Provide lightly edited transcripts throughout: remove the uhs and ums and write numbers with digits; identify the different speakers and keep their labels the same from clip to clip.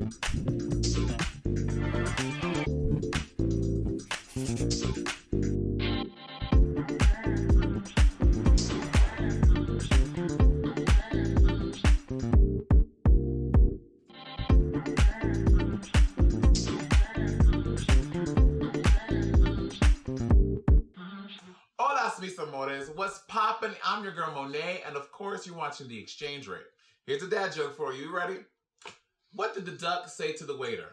Speaker 1: Hola, mis amores. What's poppin'? I'm your girl Monét, and of course you're watching The Exchange Rate. Here's a dad joke for you. You ready? What did the duck say to the waiter?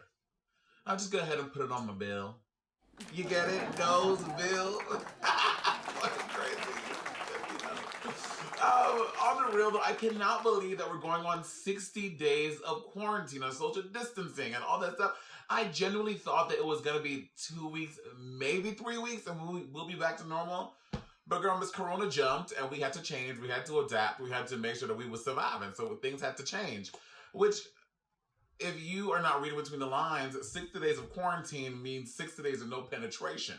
Speaker 1: I'll just go ahead and put it on my bill. You get it? Goes bill. Fucking crazy. On the real though, I cannot believe that we're going on 60 days of quarantine and social distancing and all that stuff. I genuinely thought that it was going to be 2 weeks, maybe 3 weeks, and we'll be back to normal. But girl, Miss Corona jumped, and we had to change. We had to adapt. We had to make sure that we would survive. And so things had to change. Which, if you are not reading between the lines, 60 days of quarantine means 60 days of no penetration.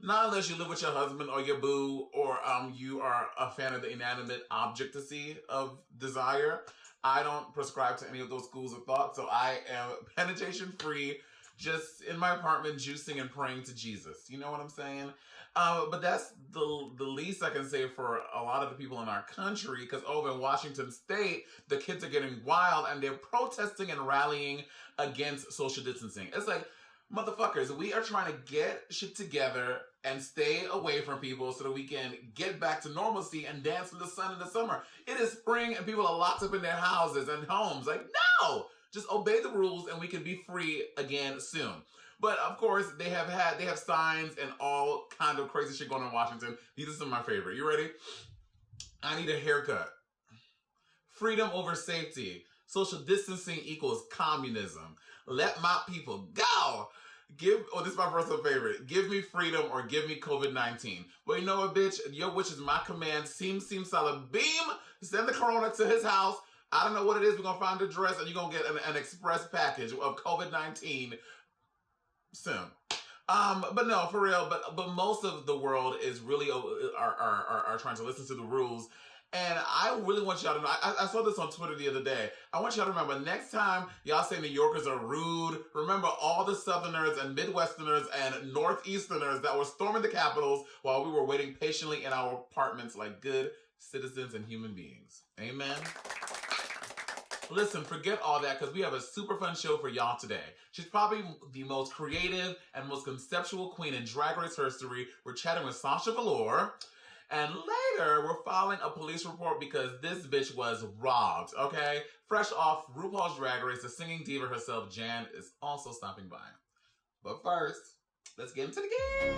Speaker 1: Not unless you live with your husband or your boo, or you are a fan of the inanimate objectacy of desire. I don't prescribe to any of those schools of thought, so I am penetration-free, just in my apartment, juicing and praying to Jesus. You know what I'm saying? But that's the least I can say for a lot of the people in our country, because over in Washington State, the kids are getting wild, and they're protesting and rallying against social distancing. It's like, motherfuckers, we are trying to get shit together and stay away from people so that we can get back to normalcy and dance in the sun in the summer. It is spring and people are locked up in their houses and homes. Like, no! Just obey the rules and we can be free again soon. But of course, they have signs and all kind of crazy shit going on in Washington. These are some of my favorite. You ready? I need a haircut. Freedom over safety. Social distancing equals communism. Let my people go. This is my personal favorite. Give me freedom or give me COVID-19. Well, you know what, bitch? Your wish is my command. Seam solid beam. Send the corona to his house. I don't know what it is. We're going to find the address and you're going to get an express package of COVID-19 soon. But no, for real. But most of the world is really are trying to listen to the rules. And I really want y'all to know, I saw this on Twitter the other day. I want y'all to remember, next time y'all say New Yorkers are rude, remember all the Southerners and Midwesterners and Northeasterners that were storming the Capitals while we were waiting patiently in our apartments like good citizens and human beings. Amen? Listen, forget all that because we have a super fun show for y'all today. She's probably the most creative and most conceptual queen in Drag Race history. We're chatting with Sasha Velour. And later, we're filing a police report because this bitch was robbed, okay? Fresh off RuPaul's Drag Race, the singing diva herself, Jan, is also stopping by. But first, let's get into the game.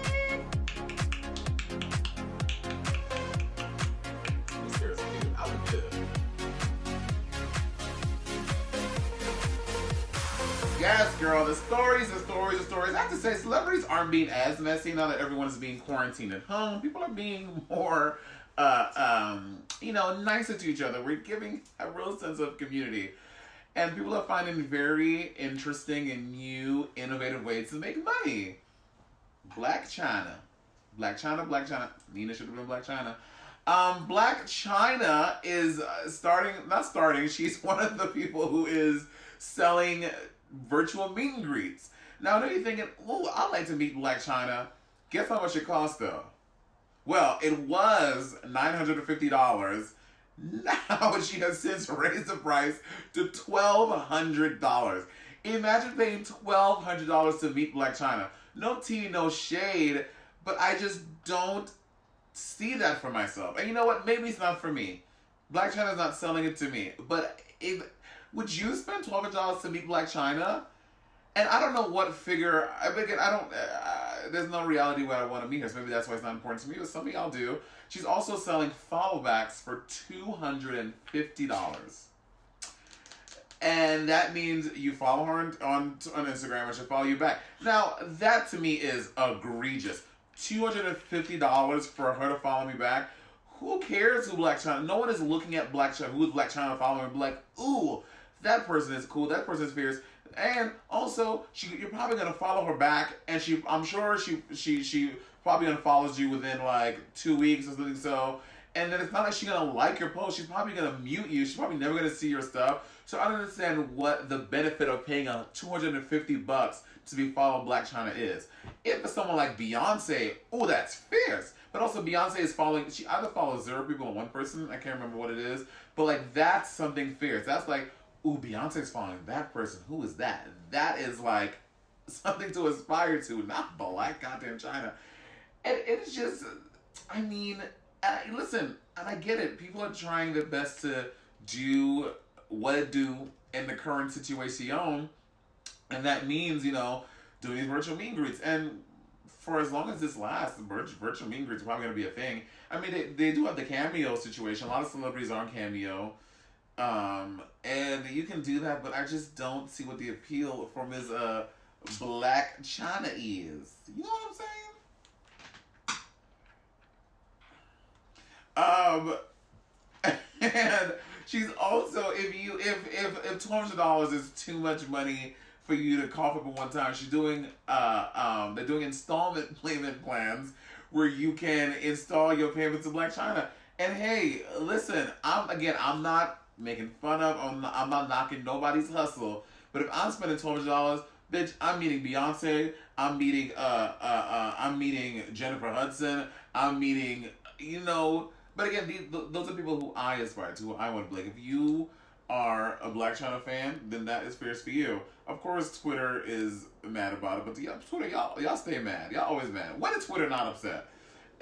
Speaker 1: This hair is cute. I look good. Yes, girl, the stories. I have to say, celebrities aren't being as messy now that everyone is being quarantined at home. People are being more, nicer to each other. We're giving a real sense of community. And people are finding very interesting and new, innovative ways to make money. Black China. Nina should have been Black China. Black China is she's one of the people who is selling virtual meet and greets. Now, I know you're thinking, oh, I'd like to meet Black China. Guess how much it costs, though? Well, it was $950. Now she has since raised the price to $1,200. Imagine paying $1,200 to meet Black China. No tea, no shade, but I just don't see that for myself. And you know what? Maybe it's not for me. Black China's not selling it to me. But would you spend $1,200 to meet Black China? And I don't know what figure. There's no reality where I want to meet her, so maybe that's why it's not important to me. But some of y'all do. She's also selling followbacks for $250, and that means you follow her on Instagram, and she'll follow you back. Now that to me is egregious. $250 for her to follow me back. Who cares who Black China? No one is looking at Black China. Who's Black China following? And be like, ooh, that person is cool. That person is fierce. And also, you're probably gonna follow her back, and I'm sure she probably unfollows you within like 2 weeks or something. So, And then it's not like she's gonna like your post. She's probably gonna mute you. She's probably never gonna see your stuff. So I don't understand what the benefit of paying $250 to be followed Blac Chyna is. If it's someone like Beyonce, oh, that's fierce. But also Beyonce is following, she either follows 0 people and 1 person, I can't remember what it is, but like that's something fierce. That's like, ooh, Beyonce's following that person. Who is that? That is like something to aspire to, not Blac goddamn Chyna. And it's just, I mean, listen, and I get it. People are trying their best to do what it do in the current situation. And that means, you know, doing these virtual meet and greets. And for as long as this lasts, virtual meet and greets are probably going to be a thing. I mean, they do have the Cameo situation. A lot of celebrities are on Cameo. And you can do that, but I just don't see what the appeal for Ms. Blac Chyna is. You know what I'm saying? And she's also, if $200 is too much money for you to cough up at one time, she's doing they're doing installment payment plans where you can install your payments to Blac Chyna. And hey, listen, I'm not making fun of, I'm not knocking nobody's hustle, but if I'm spending $200, bitch, I'm meeting Beyonce, I'm meeting Jennifer Hudson, I'm meeting, you know. But again, those are people who I aspire to, who I want to be like. If you are a Blac Chyna fan, then that is fierce for you. Of course, Twitter is mad about it, but Twitter, y'all stay mad. Y'all always mad. When is Twitter not upset?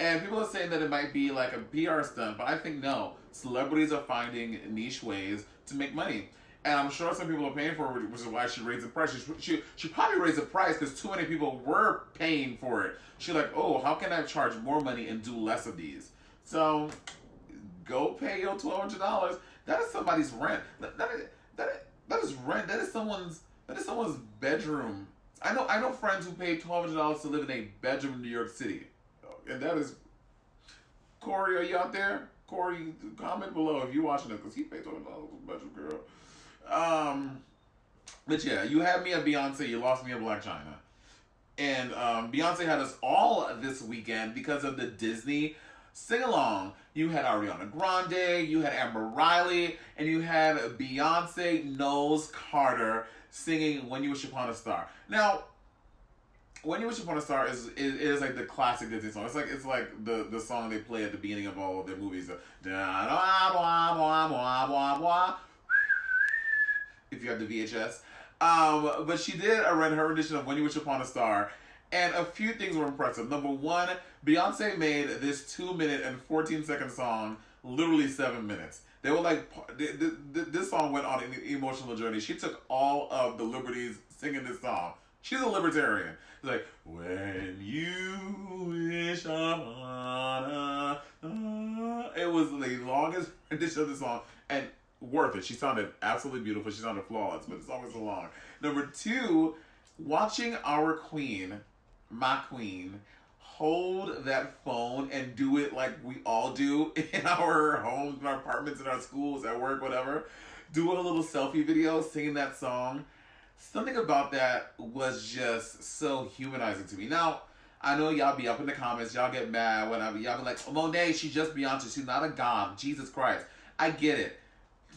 Speaker 1: And people are saying that it might be like a PR stunt, but I think no. Celebrities are finding niche ways to make money. And I'm sure some people are paying for it, which is why she raised the price. She probably raised the price because too many people were paying for it. She's like, oh, how can I charge more money and do less of these? So, go pay your $1,200. That is somebody's rent. That is rent. That is someone's bedroom. I know friends who paid $1,200 to live in a bedroom in New York City, and that is. Corey, are you out there? Corey, comment below if you're watching it, because he paid $200 for a bedroom, girl. But yeah, you had me at Beyonce. You lost me at Blac Chyna. And Beyonce had us all this weekend because of the Disney sing-along. You had Ariana Grande, you had Amber Riley, and you had Beyonce Knowles Carter singing When You Wish Upon a Star. Now, When You Wish Upon a Star is like the classic Disney song. It's like the song they play at the beginning of all of their movies. If you have the VHS. But she did her rendition of When You Wish Upon a Star. And a few things were impressive. Number one, Beyonce made this 2-minute and 14-second song literally 7 minutes. They were like, this song went on an emotional journey. She took all of the liberties singing this song. She's a libertarian. It's like, when you wish upon a star. It was the longest rendition of the song, and worth it. She sounded absolutely beautiful. She sounded flawless, but the song was so long. Number two, watching our queen, my queen, hold that phone and do it like we all do in our homes, in our apartments, in our schools, at work, whatever. Do a little selfie video singing that song. Something about that was just so humanizing to me. Now, I know y'all be up in the comments, y'all get mad whenever y'all be like, oh, Monét, she's just Beyonce, she's not a god, Jesus Christ. I get it.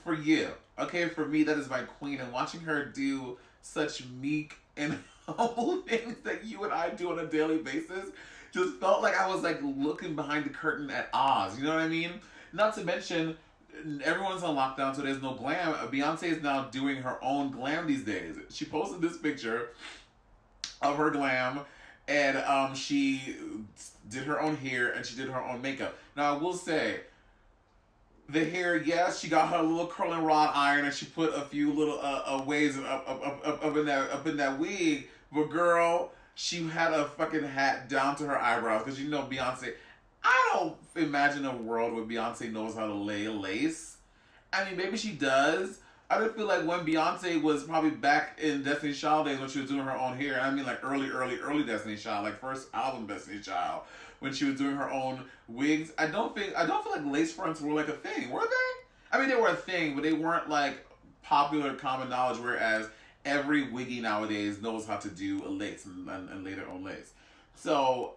Speaker 1: For you, okay, for me, that is my queen, and watching her do such meek and humble things that you and I do on a daily basis just felt like I was like looking behind the curtain at Oz, you know what I mean? Not to mention, everyone's on lockdown, so there's no glam. Beyonce is now doing her own glam these days. She posted this picture of her glam, and she did her own hair and she did her own makeup. Now, I will say, the hair, yes, she got her little curling rod iron and she put a few little waves up in that wig. But girl, she had a fucking hat down to her eyebrows because you know Beyonce. I don't imagine a world where Beyonce knows how to lay lace. I mean, maybe she does. I just feel like when Beyonce was probably back in Destiny's Child days when she was doing her own hair. I mean, like early Destiny's Child, like first album Destiny's Child, when she was doing her own wigs. I don't feel like lace fronts were like a thing, were they? I mean, they were a thing, but they weren't like popular common knowledge. Whereas every wiggy nowadays knows how to do a lace and later on lace. So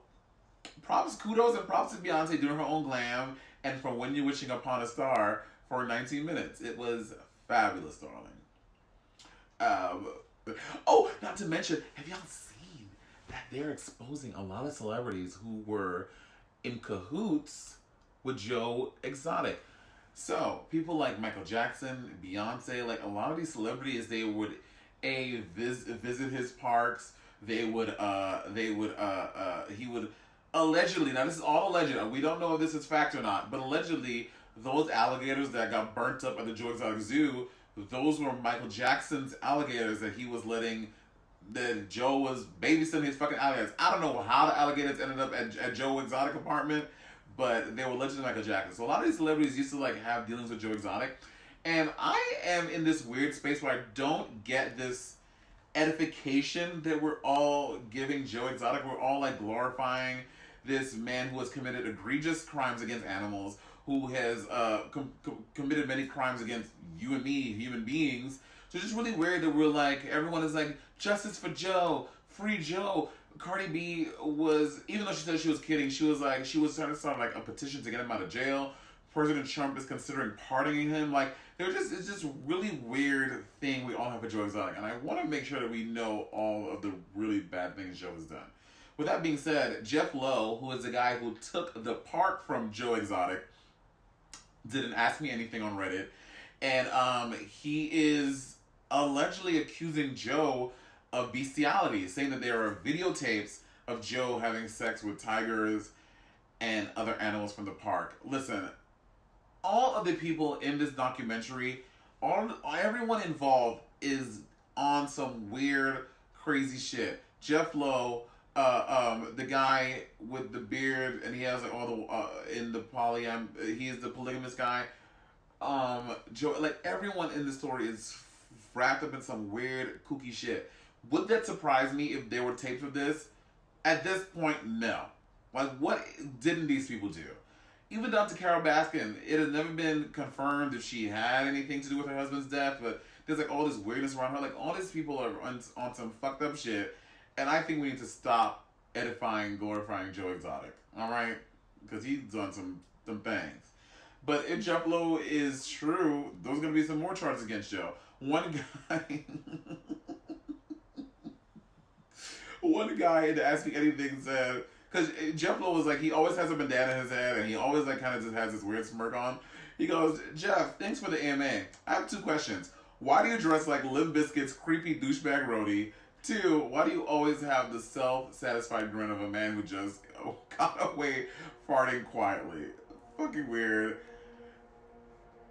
Speaker 1: kudos and props to Beyonce doing her own glam. and from When You're Wishing Upon a Star for 19 minutes. It was fabulous, darling. Oh, not to mention, have y'all seen that they're exposing a lot of celebrities who were in cahoots with Joe Exotic? So, people like Michael Jackson, Beyonce, like a lot of these celebrities, they would visit his parks. He would allegedly, now this is all alleged, we don't know if this is fact or not, but allegedly, those alligators that got burnt up at the Joe Exotic Zoo, those were Michael Jackson's alligators that he was that Joe was babysitting his fucking alligators. I don't know how the alligators ended up at Joe Exotic apartment, but they were allegedly Michael Jackson. So a lot of these celebrities used to like have dealings with Joe Exotic. And I am in this weird space where I don't get this edification that we're all giving Joe Exotic. We're all like glorifying this man who has committed egregious crimes against animals, who has committed many crimes against you and me, human beings. So it's just really weird that we're like, everyone is like, justice for Joe, free Joe. Cardi B was, even though she said she was kidding, she was trying to start like a petition to get him out of jail. President Trump is considering pardoning him. Like, it's just really weird thing we all have with Joe Exotic. And I want to make sure that we know all of the really bad things Joe has done. With that being said, Jeff Lowe, who is the guy who took the park from Joe Exotic, didn't ask me anything on Reddit. And he is allegedly accusing Joe of bestiality, saying that there are videotapes of Joe having sex with tigers and other animals from the park. Listen, all of the people in this documentary, everyone involved is on some weird, crazy shit. Jeff Lowe, the guy with the beard, and he has like all the in the he is the polygamous guy. Joe, like everyone in the story is wrapped up in some weird, kooky shit. Would that surprise me if there were tapes of this? At this point, no. Like, what didn't these people do? Even down to Carol Baskin, it has never been confirmed if she had anything to do with her husband's death, but there's like all this weirdness around her. Like, all these people are on some fucked up shit, and I think we need to stop edifying, glorifying Joe Exotic. Alright? Because he's done some things. But if Jeff Lowe is true, there's going to be some more charges against Joe. One guy that asked me anything said, because Jeff Lowe was like, he always has a bandana in his head, and he always like kind of just has this weird smirk on. He goes, Jeff, thanks for the AMA. I have 2 questions. Why do you dress like Limp Bizkit's creepy douchebag roadie? 2, why do you always have the self-satisfied grin of a man who just got away farting quietly? Fucking weird.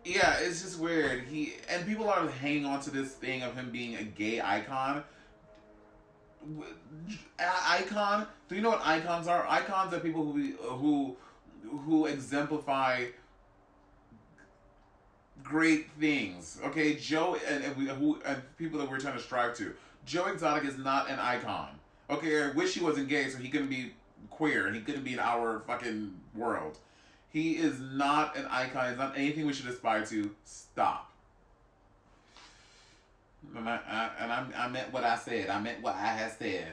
Speaker 1: Yeah, it's just weird. And people are hanging on to this thing of him being a gay icon. Icon? Do you know what icons are? Icons are people who exemplify great things. Okay, Joe and people that we're trying to strive to. Joe Exotic is not an icon. Okay, I wish he wasn't gay so he couldn't be queer and he couldn't be in our fucking world. He is not an icon. He's not anything we should aspire to. Stop. And I meant what I said. I meant what I had said.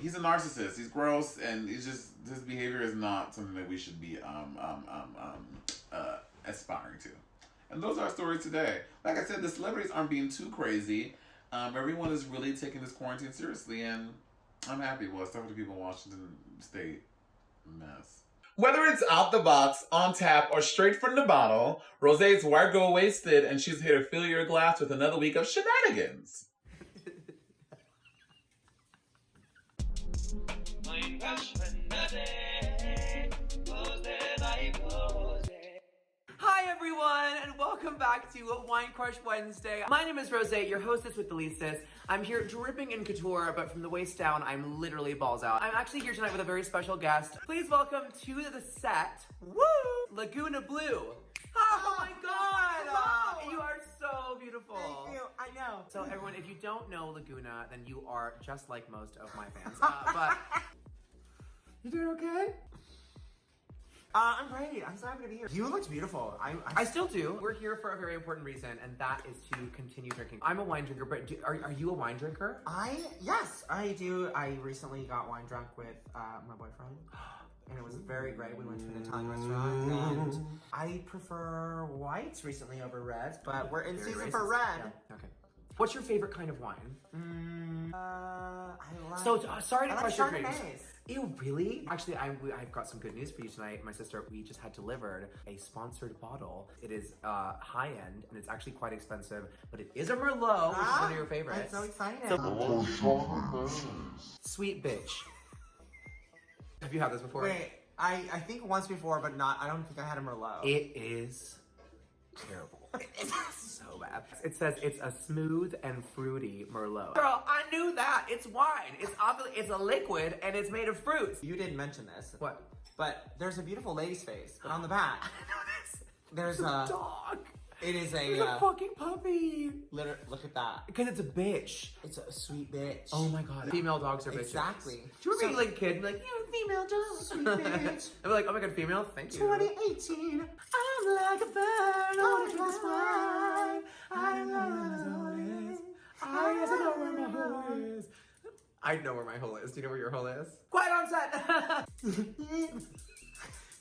Speaker 1: He's a narcissist. He's gross, and it's just his behavior is not something that we should be aspiring to. And those are our stories today. Like I said, the celebrities aren't being too crazy. Everyone is really taking this quarantine seriously, and I'm happy. Well, except for the people in Washington State. Mess. Whether it's out the box, on tap, or straight from the bottle, Rosé's wire go wasted, and she's here to fill your glass with another week of shenanigans.
Speaker 2: Hi everyone, and welcome back to Wine Crush Wednesday. My name is Rosé, your hostess with the leastest. I'm here dripping in couture, but from the waist down, I'm literally balls out. I'm actually here tonight with a very special guest. Please welcome to the set, woo, Laguna Blue. Oh my God!
Speaker 3: Hello.
Speaker 2: You are so beautiful.
Speaker 3: Thank you. I know.
Speaker 2: So everyone, if you don't know Laguna, then you are just like most of my fans. But you doing okay?
Speaker 3: I'm great. I'm so happy to be here. You looked beautiful.
Speaker 2: I still do. We're here for a very important reason, and that is to continue drinking. I'm a wine drinker, but are you a wine drinker?
Speaker 3: Yes, I do. I recently got wine drunk with my boyfriend. and it was very great. We went to an Italian restaurant, and I prefer whites recently over reds, but we're in
Speaker 2: Very
Speaker 3: season
Speaker 2: racist.
Speaker 3: for red.
Speaker 2: Yeah. Okay. What's your favorite kind of wine?
Speaker 3: I like.
Speaker 2: So sorry to
Speaker 3: I like
Speaker 2: crush your dreams.
Speaker 3: Chardonnays.
Speaker 2: Ew, really? Actually, I've got some good news for you tonight. My sister, we just had delivered a sponsored bottle. It is high end, and it's actually quite expensive, but it is a Merlot, which is one of your favorites.
Speaker 3: I'm so excited.
Speaker 2: Sweet bitch. Have you had this before?
Speaker 3: Wait, I think once before, but not. I don't think I had a Merlot.
Speaker 2: It is terrible. It's so bad. It says it's a smooth and fruity Merlot. Girl, I knew that. It's wine. It's a liquid, and it's made of fruits.
Speaker 3: You didn't mention this.
Speaker 2: What?
Speaker 3: But there's a beautiful lady's face on the back.
Speaker 2: I know this.
Speaker 3: There's
Speaker 2: It's
Speaker 3: a
Speaker 2: dog.
Speaker 3: It is
Speaker 2: It's
Speaker 3: a.
Speaker 2: a fucking puppy.
Speaker 3: Look at that.
Speaker 2: Because it's a bitch.
Speaker 3: It's a sweet bitch.
Speaker 2: Oh my god. Female dogs are bitches.
Speaker 3: Exactly.
Speaker 2: Do you remember being like a kid and be like, yeah, female dog.
Speaker 3: Sweet bitch.
Speaker 2: I'd be like, oh my god, female? Thank you.
Speaker 3: 2018. I'm like a bird on a glass wine. I don't know where my hole is.
Speaker 2: I know where my hole is. I know where my hole is. Do you know where your hole is? Quiet on set!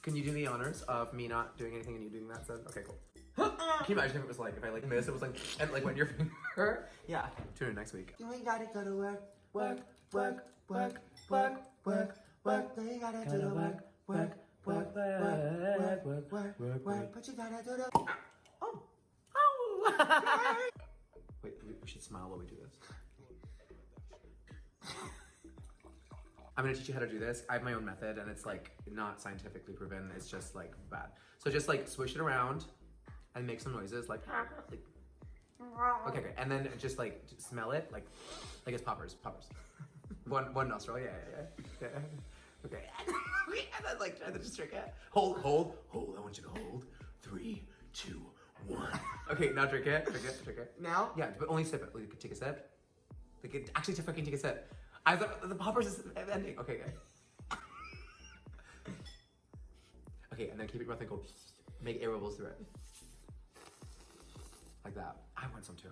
Speaker 2: Can you do the honors of me not doing anything and you doing that set? Okay, cool. Can you imagine if it was like, if I like missed, it was like, and like went in your finger?
Speaker 3: Yeah.
Speaker 2: Tune in next week.
Speaker 3: You ain't gotta go to work, work, work, work, work, work, work. You ain't gotta do the work, work, work, work, work, work, work. But you gotta do the.
Speaker 2: Oh. Oh. Wait, we should smile while we do this. I'm gonna teach you how to do this. I have my own method and it's like not scientifically proven. It's just like bad. So just like swish it around and make some noises like okay, great. And then just like smell it like it's poppers. One nostril, yeah. Okay. And then like try to just drink it. Hold. I want you to hold. 3, 2, 1. Okay, now drink it.
Speaker 3: Now?
Speaker 2: Yeah, but only sip it. Like, you could take a sip. Like, actually, to fucking take a sip. I thought the poppers is ending. Okay, okay. Okay, and then keep your breath and go. Make air bubbles through it. Like that. I want some too.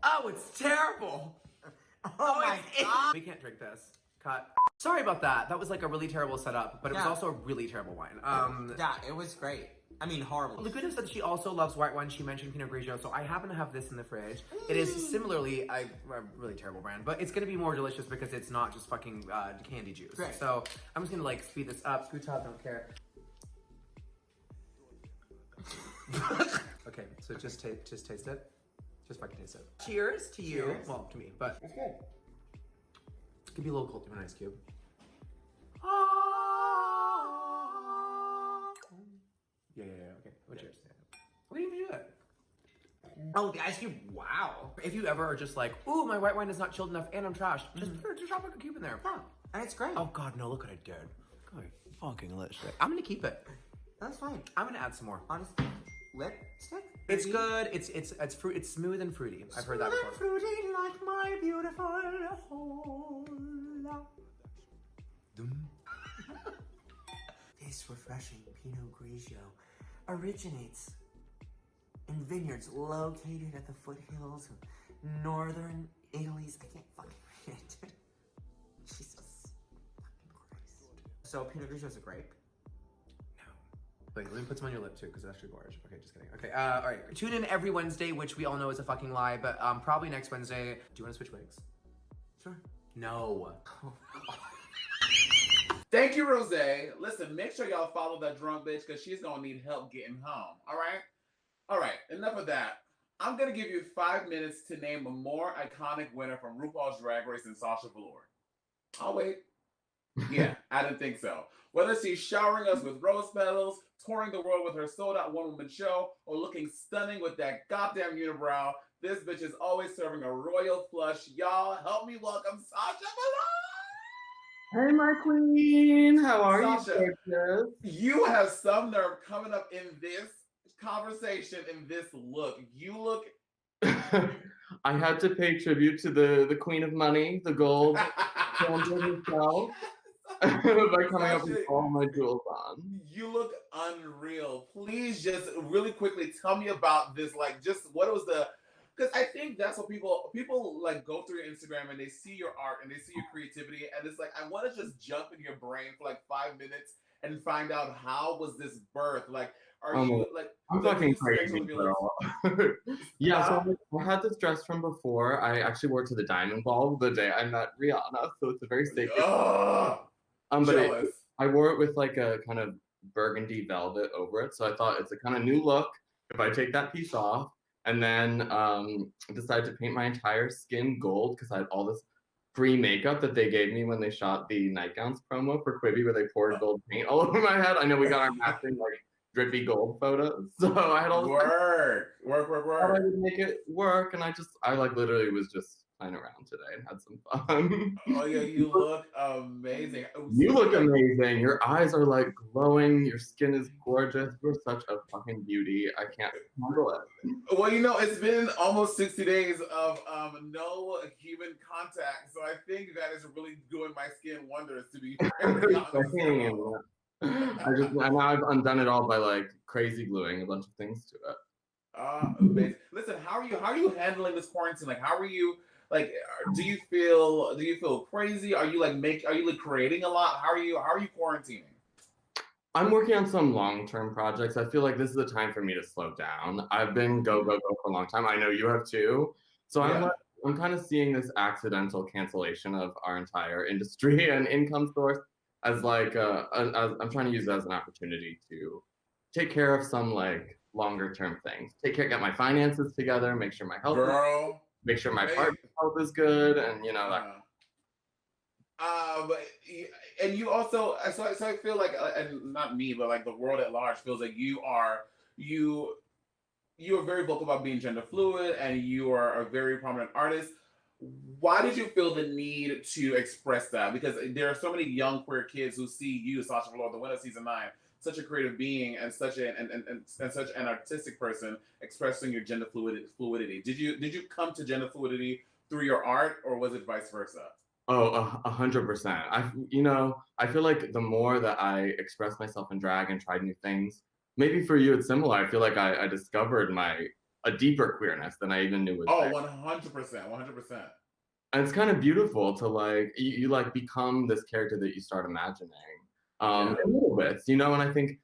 Speaker 2: Oh, it's terrible.
Speaker 3: Oh my god.
Speaker 2: We can't drink this. Cut. Sorry about that. That was like a really terrible setup, but it was also a really terrible wine.
Speaker 3: Yeah, it was great. I mean, horrible.
Speaker 2: The good news is that she also loves white wine. She mentioned Pinot Grigio, so I happen to have this in the fridge. It is similarly a really terrible brand, but it's gonna be more delicious because it's not just fucking candy juice.
Speaker 3: Great.
Speaker 2: So I'm just gonna like speed this up. Scoot top, don't care. Okay, so just taste it. Just fucking taste it. Cheers to you.
Speaker 3: Cheers.
Speaker 2: Well, to me, but
Speaker 3: It's good.
Speaker 2: it could be a little cold to an ice cube. Yeah. Okay. Well, cheers. What do you do it?
Speaker 3: Oh, the ice cube. Wow.
Speaker 2: If you ever are just like, ooh, my white wine is not chilled enough and I'm trashed, just drop like a cube in there.
Speaker 3: Yeah, and it's great.
Speaker 2: Oh God, no! Look what I did. God, fucking lipstick. I'm gonna keep it.
Speaker 3: That's fine.
Speaker 2: I'm gonna add some more.
Speaker 3: Honestly, lipstick.
Speaker 2: It's good. It's fruit. It's smooth and fruity. I've heard that before.
Speaker 3: Fruity like my beautiful hole. This refreshing Pinot Grigio originates in vineyards located at the foothills of northern Italy's. I can't fucking read it. Jesus fucking Christ. So Pinot Grigio is a grape.
Speaker 2: Wait, let me put some on your lip too, because it's actually gorgeous. Okay, just kidding. Okay, all right. Tune in every Wednesday, which we all know is a fucking lie, but probably next Wednesday. Do you want to switch wigs?
Speaker 3: Sure.
Speaker 2: No.
Speaker 1: Thank you, Rose. Listen, make sure y'all follow that drunk bitch because she's gonna need help getting home. All right. Enough of that. I'm gonna give you 5 minutes to name a more iconic winner from RuPaul's Drag Race than Sasha Velour. I'll wait. Yeah, I didn't think so. Whether she's showering us with rose petals, touring the world with her sold-out one-woman show, or looking stunning with that goddamn unibrow, this bitch is always serving a royal flush. Y'all, help me welcome Sasha Velour!
Speaker 4: Hey, my queen. How are
Speaker 1: Sasha,
Speaker 4: you?
Speaker 1: you have some nerve coming up in this conversation, in this look. You look...
Speaker 4: I had to pay tribute to the queen of money, the gold, Sandra herself, by coming up with all my jewels on.
Speaker 1: You look unreal. Please just really quickly tell me about this. Like, just what was the Because I think that's what people like go through your Instagram and they see your art and they see your creativity and it's like I want to just jump in your brain for like 5 minutes and find out how was this birth? Like, are you like?
Speaker 4: I'm
Speaker 1: Like,
Speaker 4: fucking
Speaker 1: you
Speaker 4: crazy,
Speaker 1: schedule
Speaker 4: girl. Yeah, so I had this dress from before. I actually wore it to the Diamond Ball the day I met Rihanna, so it's a very sacred. But I wore it with like a kind of burgundy velvet over it, so I thought it's a kind of new look if I take that piece off. And then decided to paint my entire skin gold because I had all this free makeup that they gave me when they shot the Nightgowns promo for Quibi, where they poured gold paint all over my head. I know we got our matching like drippy gold photos, so I had all this
Speaker 1: work.
Speaker 4: I would make it work, and I like literally was just playing around today and had some fun.
Speaker 1: Oh yeah, you look amazing.
Speaker 4: You look amazing. Your eyes are like glowing. Your skin is gorgeous. You're such a fucking beauty. I can't handle it.
Speaker 1: Well, you know, it's been almost 60 days of no human contact, so I think that is really doing my skin wonders. To be very honest.
Speaker 4: And now I've undone it all by like crazy gluing a bunch of things to it.
Speaker 1: Amazing. Listen, how are you handling this quarantine? Like, how are you? Like, do you feel crazy? Are you like creating a lot? How are you quarantining?
Speaker 4: I'm working on some long-term projects. I feel like this is the time for me to slow down. I've been go for a long time. I know you have too. So I'm kind of seeing this accidental cancellation of our entire industry and income source as like I'm trying to use it as an opportunity to take care of some like longer term things. Get my finances together, make sure my health make sure my partner's health is good, and you know that.
Speaker 1: And you also, so I feel like, and not me, but like the world at large feels like you are very vocal about being gender fluid, and you are a very prominent artist. Why did you feel the need to express that? Because there are so many young queer kids who see you, Sasha Velour, the winner of season 9, such a creative being and such an artistic person expressing your gender fluidity. Did you come to gender fluidity through your art, or was it vice versa?
Speaker 4: Oh, 100%. I feel like the more that I express myself in drag and tried new things, maybe for you it's similar. I feel like I discovered a deeper queerness than I even knew was there.
Speaker 1: 100%.
Speaker 4: And it's kind of beautiful to like you like become this character that you start imagining. A little bit, and I think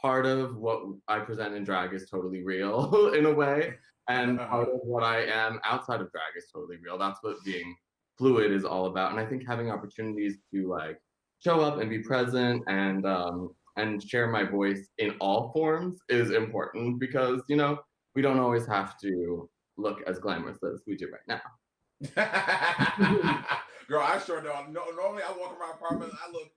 Speaker 4: part of what I present in drag is totally real in a way, and part of what I am outside of drag is totally real. That's what being fluid is all about, and I think having opportunities to like show up and be present and share my voice in all forms is important because we don't always have to look as glamorous as we do right now.
Speaker 1: Girl, I sure don't. No, normally I walk around apartments, I look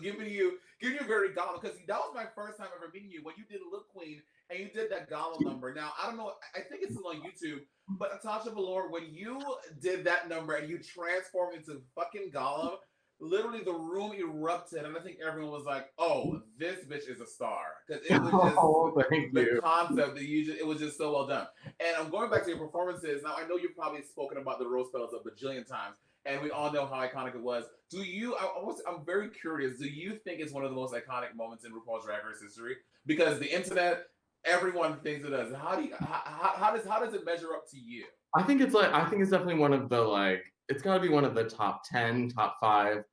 Speaker 1: giving you very Gollum, because that was my first time ever meeting you when you did Look Queen and you did that Gollum number. Now I don't know, I think it's still on YouTube, but Sasha Velour, when you did that number and you transformed into fucking Gollum, literally the room erupted, and I think everyone was like, "Oh, this bitch is a star," because it was just the concept that it was just so well done. And I'm going back to your performances now. I know you've probably spoken about the rose petals a bajillion times, and we all know how iconic it was. I'm very curious. Do you think it's one of the most iconic moments in RuPaul's Drag Race history? Because the internet, everyone thinks it does. How does it measure up to you?
Speaker 4: I think it's definitely one of the it's got to be one of the top 10, top 5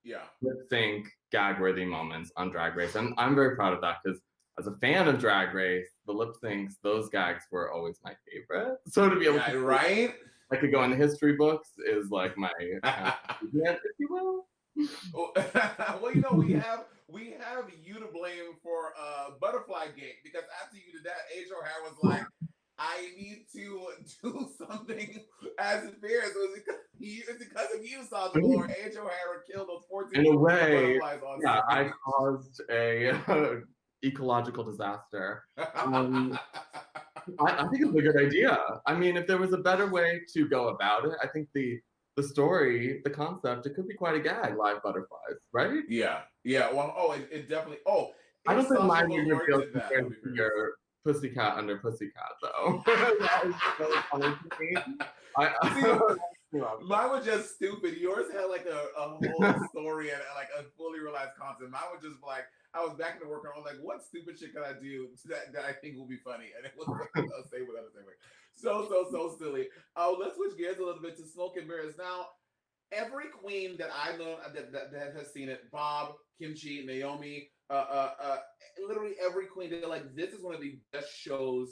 Speaker 4: lip sync gag-worthy moments on Drag Race. And I'm very proud of that because as a fan of Drag Race, the lip syncs, those gags were always my favorite. So to be able to I could go in the history books is like my if you will.
Speaker 1: Well, we have you to blame for Butterfly Gate, because after you did that, Asia O'Hara was like, I need to do something as it appears. It's because of you, Sasha Velour. Asia O'Hara killed those 14
Speaker 4: in a way,
Speaker 1: butterflies on
Speaker 4: stage.
Speaker 1: I
Speaker 4: caused a ecological disaster. I think it's a good idea. I mean, if there was a better way to go about it, I think the story, the concept, it could be quite a gag, live butterflies, right?
Speaker 1: Yeah. Well, it definitely.
Speaker 4: I don't think mine would feel compared to your Pussycat under Pussycat, though. That was so funny to me.
Speaker 1: Mine was just stupid. Yours had like a whole story and like a fully realized concept. Mine was just like, I was back into work and I was like, what stupid shit can I do that I think will be funny? And it was like a same way. So silly. Let's switch gears a little bit to Smoke and Mirrors. Now, every queen that I know that has seen it, Bob, Kimchi, Naomi, literally every queen, they're like, this is one of the best shows,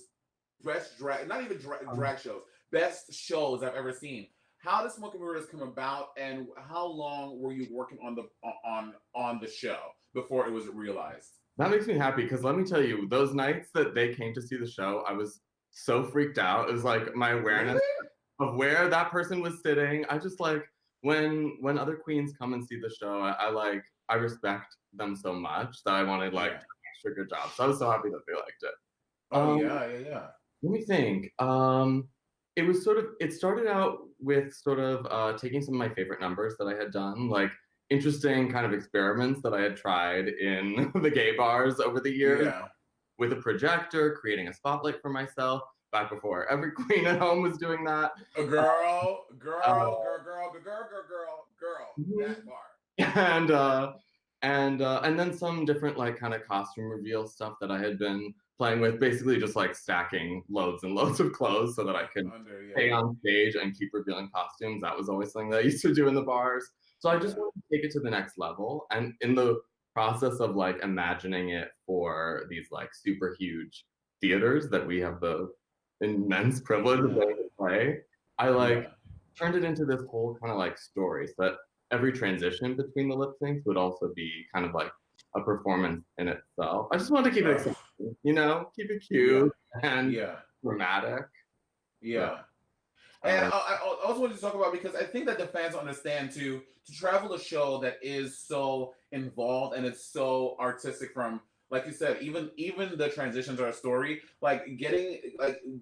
Speaker 1: best drag, not even drag shows, best shows I've ever seen. How did Smoke and Mirrors come about, and how long were you working on the show before it was realized?
Speaker 4: That makes me happy because let me tell you, those nights that they came to see the show, I was so freaked out. It was like my awareness of where that person was sitting. I just like when other queens come and see the show, I respect them so much that I wanted like an extra good job. So I was so happy that they liked it.
Speaker 1: Yeah.
Speaker 4: Let me think. It started out with sort of taking some of my favorite numbers that I had done, like interesting kind of experiments that I had tried in the gay bars over the years, with a projector, creating a spotlight for myself, back before every queen at home was doing that.
Speaker 1: Girl, that bar.
Speaker 4: And then some different like kind of costume reveal stuff that I had been playing with, basically just like stacking loads and loads of clothes so that I could stay on stage and keep revealing costumes. That was always something that I used to do in the bars. So I just wanted to take it to the next level. And in the process of like imagining it for these like super huge theaters that we have the immense privilege of getting to play, I turned it into this whole kind of like story, so that every transition between the lip syncs would also be kind of like a performance in itself. I just wanted to keep it exciting, keep it cute and dramatic.
Speaker 1: Yeah. And I also wanted to talk about, because I think that the fans understand to travel a show that is so involved and it's so artistic, from, like you said, even the transitions are a story. Like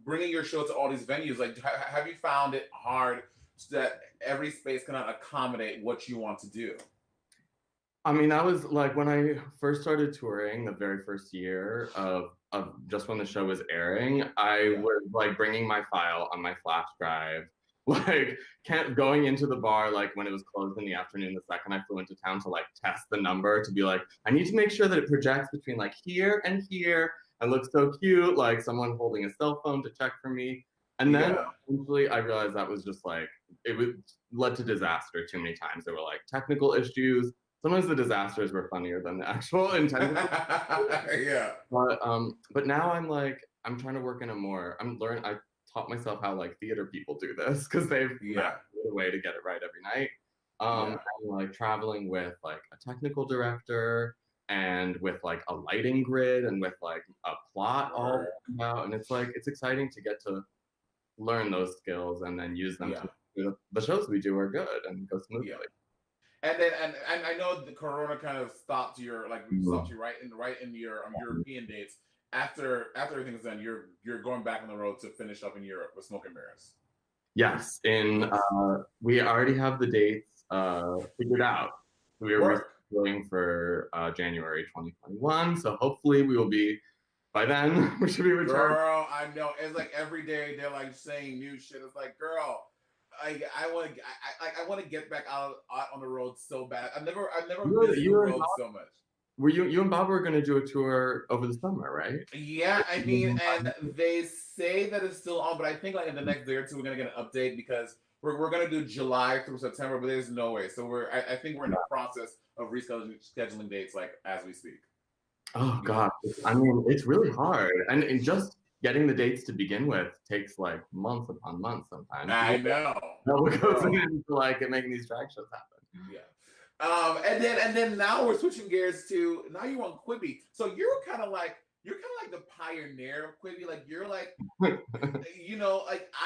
Speaker 1: bringing your show to all these venues. Like, have you found it hard that every space cannot accommodate what you want to do?
Speaker 4: I mean, that was like when I first started touring, the very first year of just when the show was airing, I was like bringing my file on my flash drive, like going into the bar like when it was closed in the afternoon the second I flew into town to like test the number, to be like, I need to make sure that it projects between like here and looks so cute, like someone holding a cell phone to check for me. And then eventually I realized that was just like, led to disaster too many times. There were like technical issues. Sometimes the disasters were funnier than the actual intended. But now I'm trying to work in I taught myself how like theater people do this, because they've mapped a way to get it right every night. I'm like traveling with like a technical director and with like a lighting grid and with like a plot all out. And it's exciting to get to learn those skills and then use them to the shows we do are good and go smoothly.
Speaker 1: And then and I know the corona kind of stopped you right in your European dates. After everything's done, you're going back on the road to finish up in Europe with Smoke and Mirrors.
Speaker 4: Yes, we already have the dates figured out. We are rescheduling for January 2021, so hopefully we will be, by then we should be returned.
Speaker 1: Girl, I know, it's like every day they're like saying new shit. It's like, girl, I want to get back out on the road so bad. I've never missed the road so much.
Speaker 4: Were you and Bob were going to do a tour over the summer, right?
Speaker 1: Yeah, I mean, and they say that it's still on, but I think like in the next day or two we're gonna get an update, because we're gonna do July through September, but there's no way. So I think we're in the process of rescheduling dates like as we speak.
Speaker 4: Oh God, I mean, it's really hard, and just getting the dates to begin with takes like months upon months sometimes.
Speaker 1: I know.
Speaker 4: What goes into like making these drag shows happen.
Speaker 1: Yeah. And then now we're switching gears to, now you want Quibi. So you're kind of like the pioneer of Quibi. Like you're like, like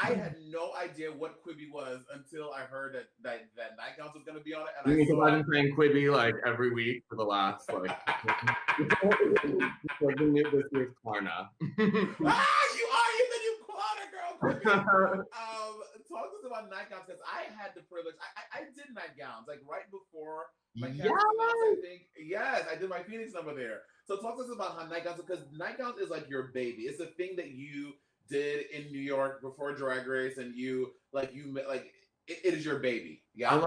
Speaker 1: I had no idea what Quibi was until I heard that Nightgowns was gonna be on it. And
Speaker 4: I've been playing Quibi like every week for the last like this year's Klarna.
Speaker 1: You're the new Klarna girl. Talk to us about Nightgowns, because I had the privilege. I did Nightgowns like right before my cancel, I think. Yes, I did my Phoenix number there. So talk to us about how Nightgowns, because Nightgowns is like your baby. It's a thing that you did in New York before Drag Race, and it is your baby. Yeah.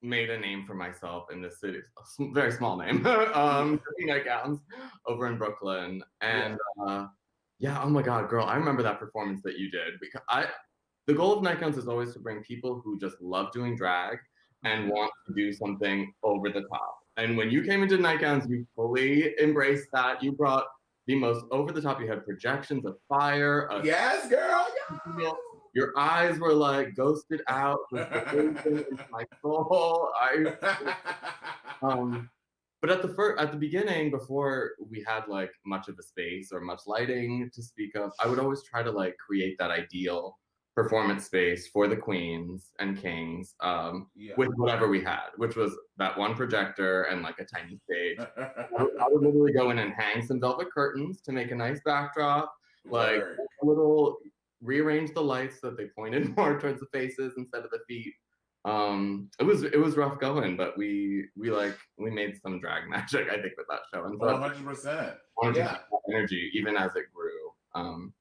Speaker 4: made a name for myself in this city, a very small name, doing nightgowns over in Brooklyn. And yeah, oh my God, girl, I remember that performance that you did, because the goal of nightgowns is always to bring people who just love doing drag and want to do something over the top. And when you came into nightgowns, you fully embraced that. You brought the most over the top. You had projections of fire.
Speaker 1: Yes, girl. Yes.
Speaker 4: Your eyes were like ghosted out with my soul. But at the beginning, before we had like much of a space or much lighting to speak of, I would always try to like create that ideal performance space for the queens and kings with whatever we had, which was that one projector and like a tiny stage. I would literally go in and hang some velvet curtains to make a nice backdrop, like a little rearrange the lights so that they pointed more towards the faces instead of the feet. It was rough going, but we made some drag magic, I think, with that show. And so
Speaker 1: 100%.
Speaker 4: Yeah, energy even as it grew.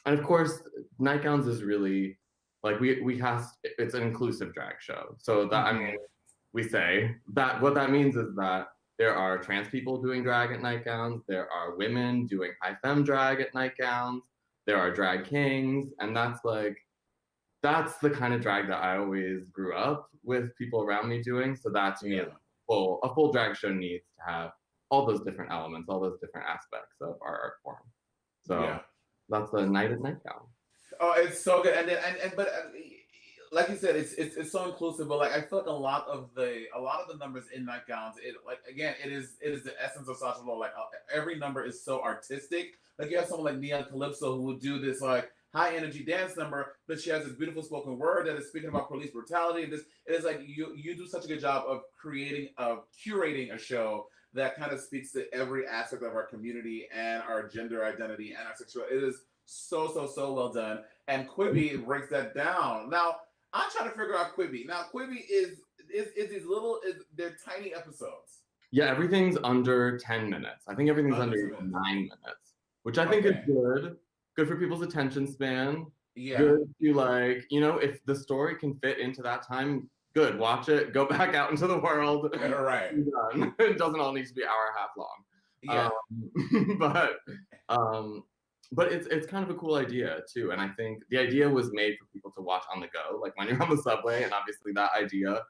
Speaker 4: And of course, nightgowns is really like it's an inclusive drag show. So that I mean, we say that what that means is that there are trans people doing drag at nightgowns. There are women doing high femme drag at nightgowns. There are drag kings, and that's the kind of drag that I always grew up with people around me doing. So that to me is a full drag show needs to have all those different elements, all those different aspects of our art form. So that's the night at nightgown.
Speaker 1: Oh, it's so good, but like you said, it's so inclusive. But like I feel like a lot of the numbers in nightgowns, it is the essence of Sasha Velour. Like every number is so artistic. Like you have someone like Neon Calypso who will do this like high energy dance number, but she has this beautiful spoken word that is speaking about police brutality. And it is like you do such a good job of curating a show that kind of speaks to every aspect of our community and our gender identity and our sexuality. It is so well done. And Quibi breaks that down. Now, I'm trying to figure out Quibi. Now, Quibi is they're tiny episodes.
Speaker 4: Yeah, everything's under 10 minutes. I think everything's under 9 minutes, which I think is good. Good for people's attention span. Yeah. Good to like, if the story can fit into that time, good. Watch it. Go back out into the world.
Speaker 1: Right.
Speaker 4: Done. It doesn't all need to be an hour and a half long. Yeah. But it's kind of a cool idea too. And I think the idea was made for people to watch on the go, like when you're on the subway. And obviously that idea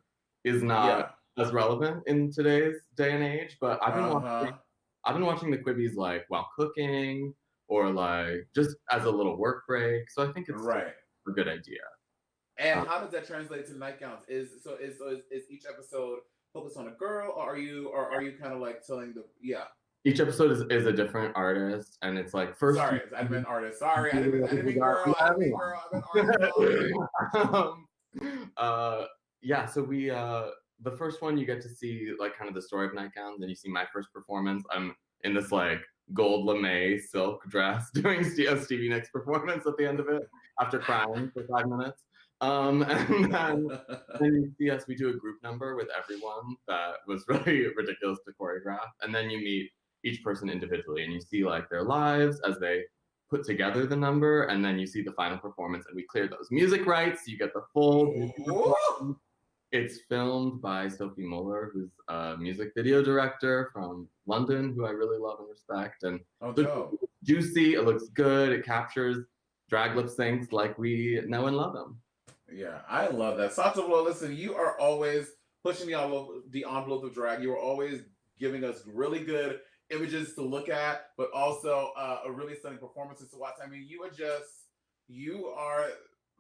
Speaker 4: is not as relevant in today's day and age. But I've been watching the Quibbies like while cooking or like just as a little work break. So I think it's a good idea.
Speaker 1: And how does that translate to nightgowns? Is each episode focused on a girl, or are you kind of like telling
Speaker 4: Each episode is a different artist, and it's like first.
Speaker 1: Sorry, I meant artist. Sorry, I didn't mean girl. I meant artist.
Speaker 4: Yeah. So we the first one you get to see like kind of the story of nightgowns, and you see my first performance. I'm in this like gold lame silk dress doing Stevie Nicks performance at the end of it after crying for 5 minutes. And then you see us, we do a group number with everyone that was really ridiculous to choreograph. And then you meet each person individually and you see like their lives as they put together the number. And then you see the final performance and we clear those music rights. You get the full It's filmed by Sophie Muller, who's a music video director from London, who I really love and respect. And it's juicy, it looks good, it captures drag lip syncs like we know and love them.
Speaker 1: Yeah, I love that. Sasha Velour, listen, you are always pushing the envelope of drag. You are always giving us really good images to look at, but also a really stunning performances to watch. I mean, you are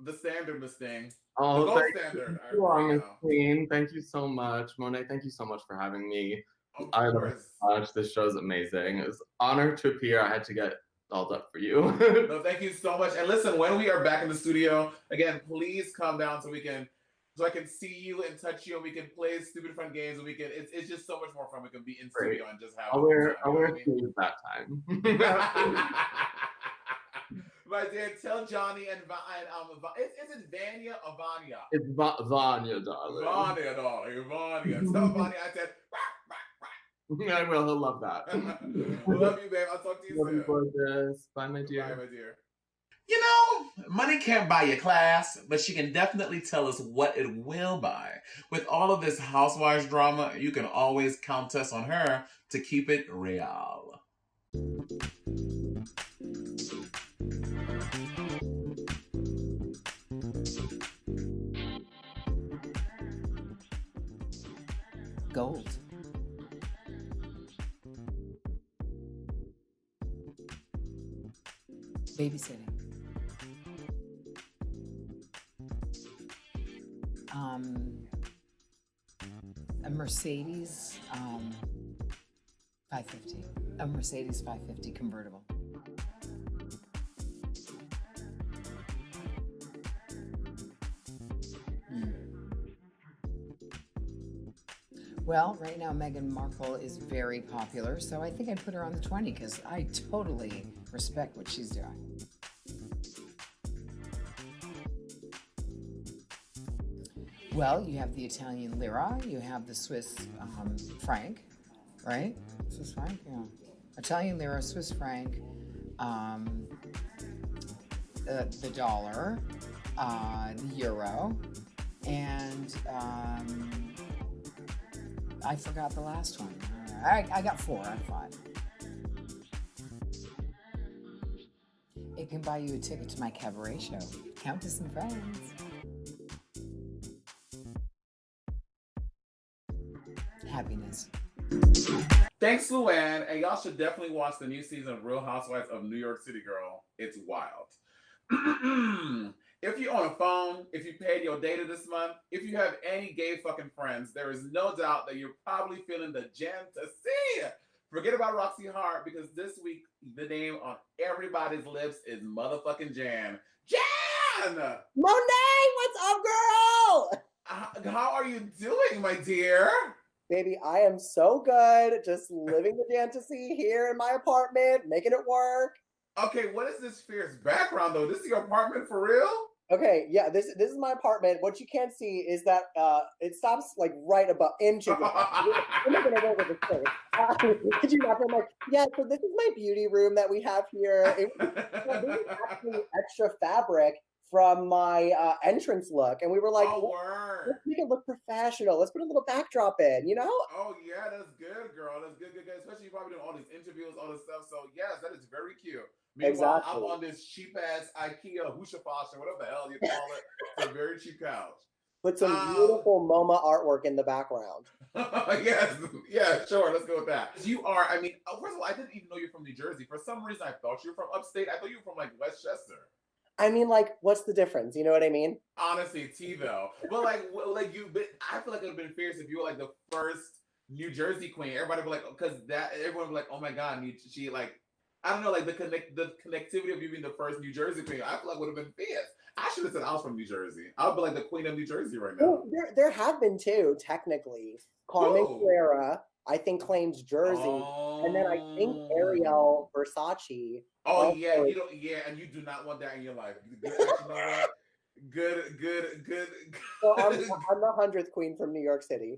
Speaker 1: the standard, Miss Thing.
Speaker 4: Oh,
Speaker 1: the gold standard.
Speaker 4: Queen. Thank you so much. Monét, thank you so much for having me. I love it so much. This show's amazing. It was an honor to appear. I had to get dolled up for you.
Speaker 1: No, thank you so much. And listen, when we are back in the studio, again, please come down so I can see you and touch you and we can play stupid fun games and it's just so much more fun. We can be in studio and just have
Speaker 4: I'll wear shoes that time.
Speaker 1: My dear, tell Johnny and is it Vanya or Vanya?
Speaker 4: It's Vanya, darling.
Speaker 1: Vanya, darling. Vanya. Tell Vanya I said
Speaker 4: I will. He'll love that.
Speaker 1: Love you, babe. I'll talk to you soon.
Speaker 4: Love you, gorgeous. Bye, my dear.
Speaker 1: Bye, my dear. You know, money can't buy you class, but she can definitely tell us what it will buy. With all of this housewives drama, you can always count us on her to keep it real.
Speaker 5: Gold. Babysitting. A Mercedes 550. A Mercedes 550 convertible. Well, right now Meghan Markle is very popular, so I think I'd put her on the 20 because I totally respect what she's doing. Well, you have the Italian lira, you have the Swiss franc, right? Swiss franc, yeah. Italian lira, Swiss franc, the dollar, the euro, and I forgot the last one. I got 4 out of 5. It can buy you a ticket to my cabaret show. Countess and Friends. Happiness.
Speaker 1: Thanks, Luann, and y'all should definitely watch the new season of Real Housewives of New York City, girl. It's wild. If you own a phone, if you paid your data this month, if you have any gay fucking friends, there is no doubt that you're probably feeling the Jan-tassie. Forget about Roxy Hart, because this week the name on everybody's lips is motherfucking Jan. Jan!
Speaker 6: Monet, what's up, girl?
Speaker 1: How are you doing, my dear?
Speaker 6: Baby, I am so good. Just living the fantasy here in my apartment, making it work.
Speaker 1: Okay, what is this fierce background, though? This is your apartment for real?
Speaker 6: Okay, yeah, this is my apartment. What you can't see is that it stops like right above inches. I'm not gonna go with the thing. Could you not? I'm like, yeah. So this is my beauty room that we have here. This is actually extra fabric from my entrance look, and we were like, let's make it look professional. Let's put a little backdrop in, you know?
Speaker 1: Oh yeah, that's good, girl. That's good. Especially you probably doing all these interviews, all this stuff. So yes, that is very cute. Meanwhile,
Speaker 6: Exactly.
Speaker 1: I'm on this cheap ass IKEA Hushafash or whatever the hell you call it. It's a very cheap couch.
Speaker 6: With some beautiful MoMA artwork in the background.
Speaker 1: Yes, yeah, sure. Let's go with that. You are. I mean, first of all, I didn't even know you're from New Jersey. For some reason, I thought you were from upstate. I thought you were from like Westchester.
Speaker 6: I mean, like, what's the difference? You know what I mean?
Speaker 1: Honestly, T-ville. But like you, but I feel like it would have been fierce if you were like the first New Jersey queen. Everybody would be like, because that everyone would be like, oh my god, she like, I don't know, like the connectivity of you being the first New Jersey queen. I feel like would have been fierce. I should have said I was from New Jersey. I would be like the queen of New Jersey right now.
Speaker 6: Well, there have been two, technically. Carmen Carrera, I think, claims Jersey, and then I think Ariel Versace.
Speaker 1: Oh yeah, you don't. Yeah, and you do not want that in your life. Good, you know what? Good.
Speaker 6: So I'm the 100th queen from New York City.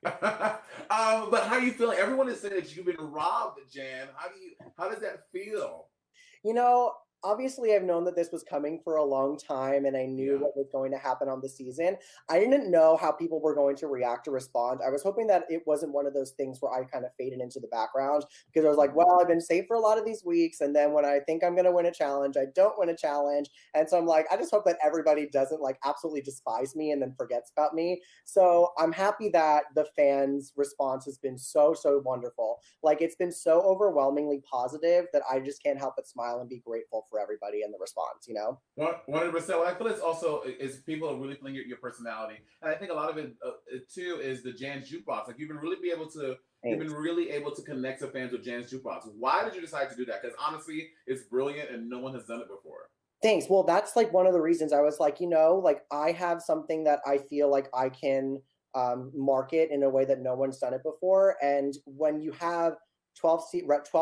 Speaker 1: But how are you feeling? Everyone is saying that you've been robbed, Jan. How does that feel?
Speaker 6: You know, obviously I've known that this was coming for a long time, and I knew what was going to happen on the season. I didn't know how people were going to react or respond. I was hoping that it wasn't one of those things where I kind of faded into the background, because I was like, well, I've been safe for a lot of these weeks, and then when I think I'm going to win a challenge, I don't win a challenge. And so I'm like, I just hope that everybody doesn't like absolutely despise me and then forgets about me. So I'm happy that the fans' response has been so wonderful. Like, it's been so overwhelmingly positive that I just can't help but smile and be grateful for everybody in the response, you know?
Speaker 1: 100%. What I feel it's also is people are really feeling your personality, and I think a lot of it too is the Jan's Jukebox. Like you've been really able to connect to fans with Jan's Jukebox. Why did you decide to do that? Because honestly, it's brilliant, and no one has done it before.
Speaker 6: Thanks. Well, that's like one of the reasons I was like, you know, like I have something that I feel like I can market in a way that no one's done it before, and when you have 12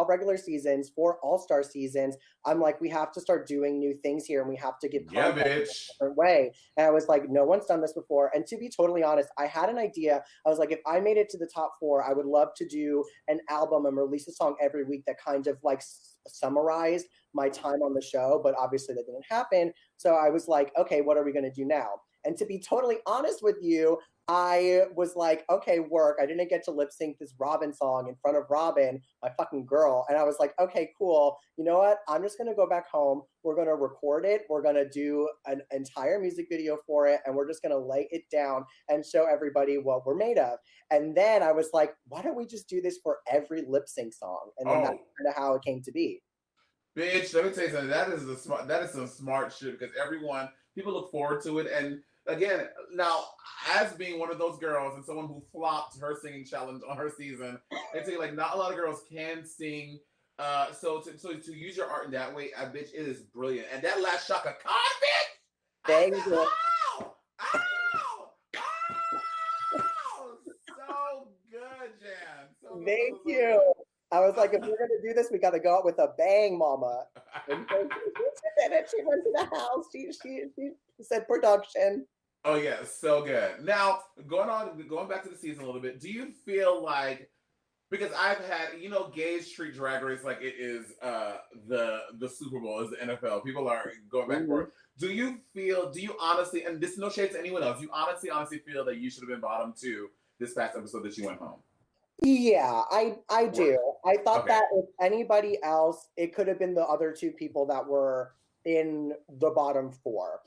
Speaker 6: regular seasons, 4 all-star seasons. I'm like, we have to start doing new things here, and we have to get content in a different way. And I was like, no one's done this before. And to be totally honest, I had an idea. I was like, if I made it to the top 4, I would love to do an album and release a song every week that kind of like summarized my time on the show. But obviously that didn't happen. So I was like, okay, what are we going to do now? And to be totally honest with you, I was like, okay, work. I didn't get to lip sync this Robin song in front of Robin, my fucking girl. And I was like, okay, cool. You know what? I'm just going to go back home. We're going to record it. We're going to do an entire music video for it. And we're just going to lay it down and show everybody what we're made of. And then I was like, why don't we just do this for every lip sync song? And then that's kind of how it came to be.
Speaker 1: Bitch, let me tell you something. That is some smart shit, because people look forward to it. And again, now, as being one of those girls and someone who flopped her singing challenge on her season, I tell you, like, not a lot of girls can sing. So to use your art in that way, bitch, it is brilliant. And that last Shaka Khan, bitch!
Speaker 6: Thank you.
Speaker 1: Ow! Ow! Ow! So good, Jan. So good.
Speaker 6: Thank you. I was like, if we're going to do this, we got to go out with a bang, mama. And so she did it. She went to the house. She said production.
Speaker 1: Oh yeah, so good. Now, going back to the season a little bit, do you feel like, because I've had, gays treat Drag Race like it is the Super Bowl, is the NFL. People are going back and forth. Do you honestly, and this is no shade to anyone else, you honestly feel that you should have been bottom 2 this past episode that you went home?
Speaker 6: Yeah, I do. I thought that if anybody else, it could have been the other 2 people that were in the bottom 4.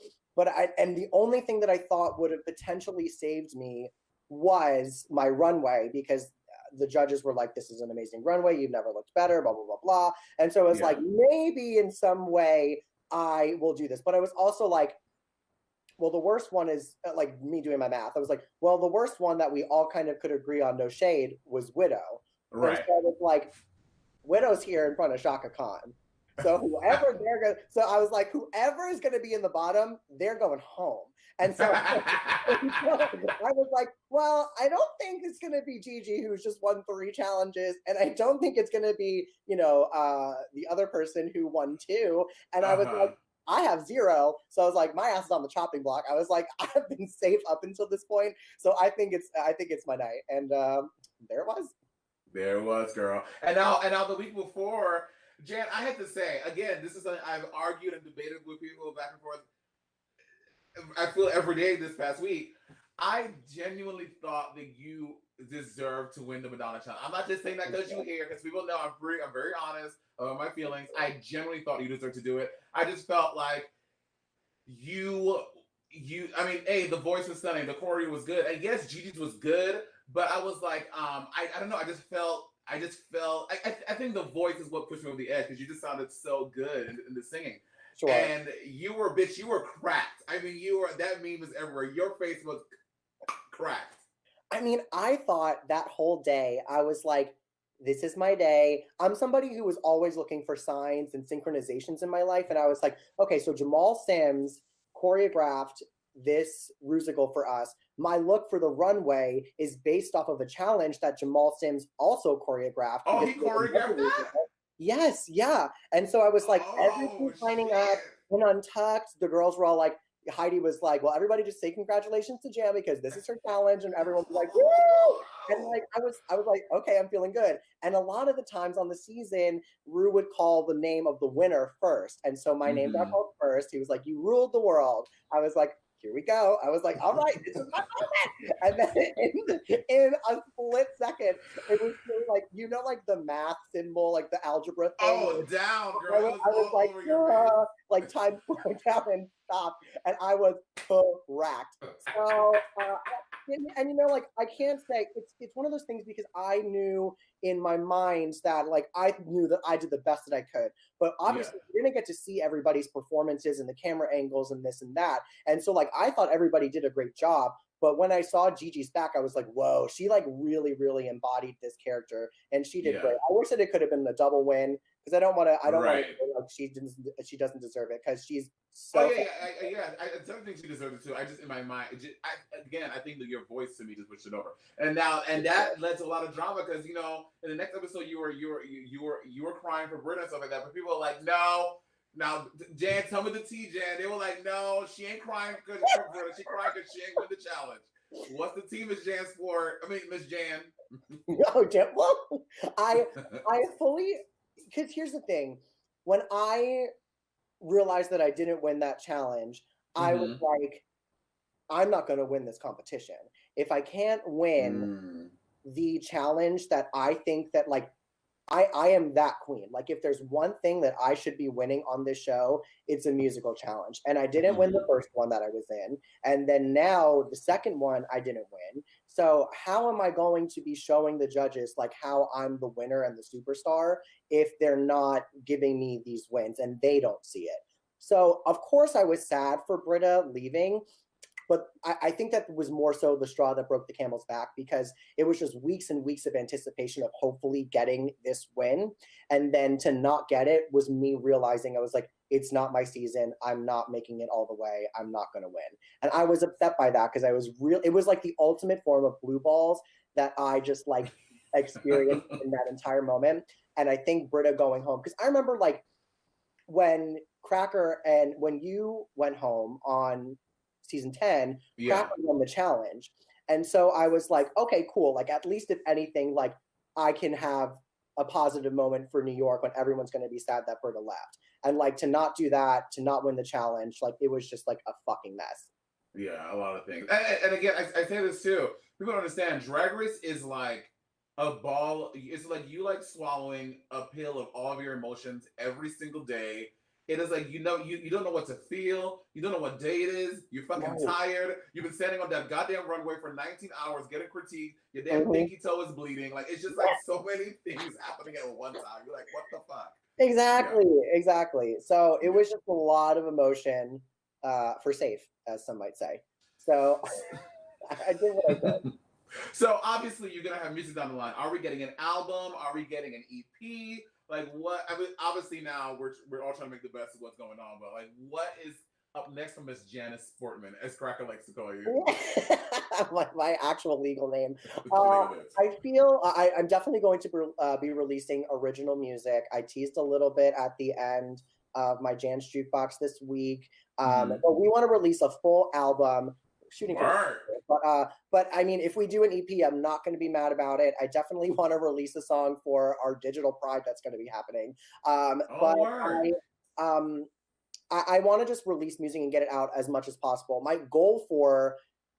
Speaker 6: And the only thing that I thought would have potentially saved me was my runway, because the judges were like, this is an amazing runway. You've never looked better, blah, blah, blah, blah. And so it was like, maybe in some way I will do this. But I was also like, well, the worst one is, like, me doing my math. I was like, well, the worst one that we all kind of could agree on, no shade, was Widow.
Speaker 1: Right.
Speaker 6: And so I was like, Widow's here in front of Shaka Khan. So I was like, whoever is going to be in the bottom, they're going home. And so I was like, well, I don't think it's going to be Gigi, who's just won 3 challenges. And I don't think it's going to be, the other person who won 2. And I was like, I have 0. So I was like, my ass is on the chopping block. I was like, I've been safe up until this point. So I think it's my night. And there it was.
Speaker 1: There it was, girl. And now the week before, Jan, I have to say, again, this is something I've argued and debated with people back and forth. I feel every day this past week. I genuinely thought that you deserved to win the Madonna challenge. I'm not just saying that because you're here, because people know I'm very honest about my feelings. I genuinely thought you deserved to do it. I just felt like the voice was stunning, the choreo was good, and yes, Gigi's was good, but I was like, I don't know, I think the voice is what pushed me over the edge, because you just sounded so good in the singing. Sure. And you were cracked. I mean, that meme was everywhere. Your face was cracked.
Speaker 6: I mean, I thought that whole day, I was like, this is my day. I'm somebody who was always looking for signs and synchronizations in my life. And I was like, okay, so Jamal Sims choreographed this Rusical for us. My look for the runway is based off of a challenge that Jamal Sims also choreographed.
Speaker 1: Oh, he choreographed that?
Speaker 6: Yes, yeah. And so I was like, everything lining up and Untucked. The girls were all like, Heidi was like, well, everybody just say congratulations to Jam because this is her challenge. And everyone was like, woo! And like, I was like, okay, I'm feeling good. And a lot of the times on the season, Ru would call the name of the winner first. And so my name got called first. He was like, you ruled the world. I was like, here we go. I was like, all right, this is my moment. And then in a split second, it was like, like the math symbol, like the algebra thing.
Speaker 1: Oh, down, girl.
Speaker 6: I was like time slowed down and stopped. And I was cracked. So, and like, I can't say, it's one of those things because I knew in my mind that like, I knew that I did the best that I could. But obviously, we didn't get to see everybody's performances and the camera angles and this and that. And so, like, I thought everybody did a great job. But when I saw Gigi's back, I was like, whoa, she like really, really embodied this character. And she did great. I wish that it could have been a double win. because I don't want to. I don't want
Speaker 1: Right.
Speaker 6: to feel like she doesn't deserve it because she's
Speaker 1: Oh
Speaker 6: so.
Speaker 1: yeah, I definitely think she deserves it too. I just in my mind, I think that your voice to me just pushed it over, and that led to a lot of drama because in the next episode you were crying for Britta and stuff like that, but people were like, no, now Jan, tell me the tea, Jan. They were like, no, she ain't crying because for Britta, she crying because she ain't win the challenge. What's the tea, Miss Jan sport? I mean, Miss Jan.
Speaker 6: No, Jan. Well, I fully, because here's the thing, when I realized that I didn't win that challenge, I was like, I'm not going to win this competition. If I can't win the challenge that I think that like I am that queen. Like if there's one thing that I should be winning on this show, it's a musical challenge. And I didn't win the first one that I was in. And then now the second one I didn't win. So how am I going to be showing the judges like how I'm the winner and the superstar if they're not giving me these wins and they don't see it? So of course I was sad for Britta leaving. But I think that was more so the straw that broke the camel's back because it was just weeks and weeks of anticipation of hopefully getting this win. And then to not get it was me realizing I was like, it's not my season. I'm not making it all the way. I'm not going to win. And I was upset by that because it was like the ultimate form of blue balls that I just like experienced in that entire moment. And I think Britta going home, because I remember like when Cracker and when you went home on season 10, Cracker won the challenge. And so I was like, okay, cool. Like at least if anything, like I can have a positive moment for New York when everyone's going to be sad that Britta left. And like to not do that, to not win the challenge, like it was just like a fucking mess.
Speaker 1: Yeah, a lot of things. And again, I say this too. People don't understand. Drag Race is like a ball. It's like you like swallowing a pill of all of your emotions every single day. It is like you don't know what to feel. You don't know what day it is. You're fucking tired. You've been standing on that goddamn runway for 19 hours getting critiqued. Your damn pinky toe is bleeding. Like it's just like so many things happening at one time. You're like, what the fuck?
Speaker 6: Exactly. So it was just a lot of emotion for safe, as some might say. So I did what I could.
Speaker 1: So obviously you're gonna have music down the line. Are we getting an album? Are we getting an EP? Like what? I mean, obviously now we're all trying to make the best of what's going on, but like what is up next from Miss Janice Sportman, as Cracker likes to call you?
Speaker 6: my actual legal name. I feel I'm definitely going to be releasing original music. I teased a little bit at the end of my Jan's Jukebox this week, but we want to release a full album. Shooting but I mean, if we do an EP, I'm not going to be mad about it. I definitely want to release a song for our digital pride that's going to be happening. I want to just release music and get it out as much as possible. My goal for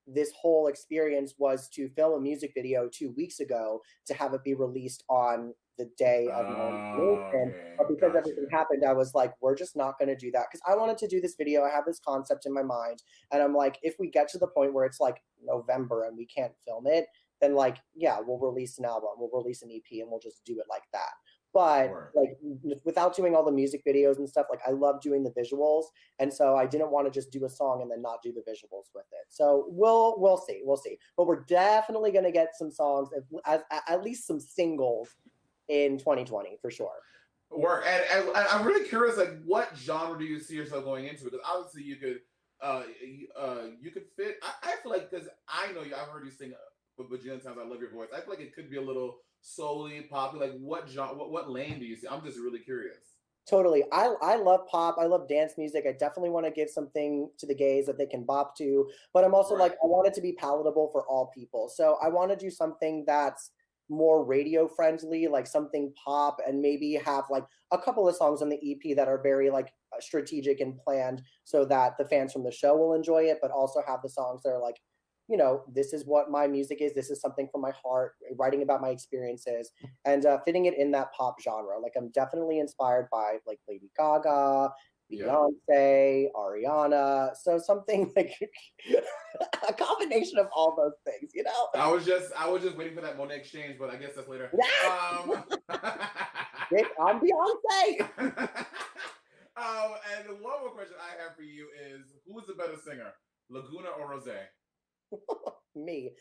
Speaker 6: this whole experience was to film a music video 2 weeks ago to have it be released on the day of my release. But because everything happened, I was like, we're just not going to do that because I wanted to do this video. I have this concept in my mind, and I'm like, if we get to the point where it's like November and we can't film it, then like, yeah, we'll release an album, we'll release an EP, and we'll just do it like that. But like without doing all the music videos and stuff, like I love doing the visuals, and so I didn't want to just do a song and then not do the visuals with it. So we'll see, but we're definitely gonna get some songs, at least some singles in 2020 for sure.
Speaker 1: And I'm really curious, like what genre do you see yourself going into? Because obviously you could fit. I feel like because I know you, I've heard you sing a bajillion times. I love your voice. I feel like it could be a little soul-y, poppy. Like what genre, what lane do you see? I'm just really curious.
Speaker 6: Totally. I love pop. I love dance music. I definitely want to give something to the gays that they can bop to. But I'm also like, I want it to be palatable for all people. So I want to do something that's more radio friendly, like something pop, and maybe have like a couple of songs on the EP that are very like strategic and planned so that the fans from the show will enjoy it, but also have the songs that are like, you know, this is what my music is. This is something from my heart, writing about my experiences, and fitting it in that pop genre. Like I'm definitely inspired by like Lady Gaga, Beyonce, Ariana. So something like a combination of all those things, you know?
Speaker 1: I was just waiting for that Monét X Change, but I guess that's later.
Speaker 6: I'm Beyonce.
Speaker 1: And one more question I have for you is, who is the better singer, Laguna or Rosé?
Speaker 6: Me.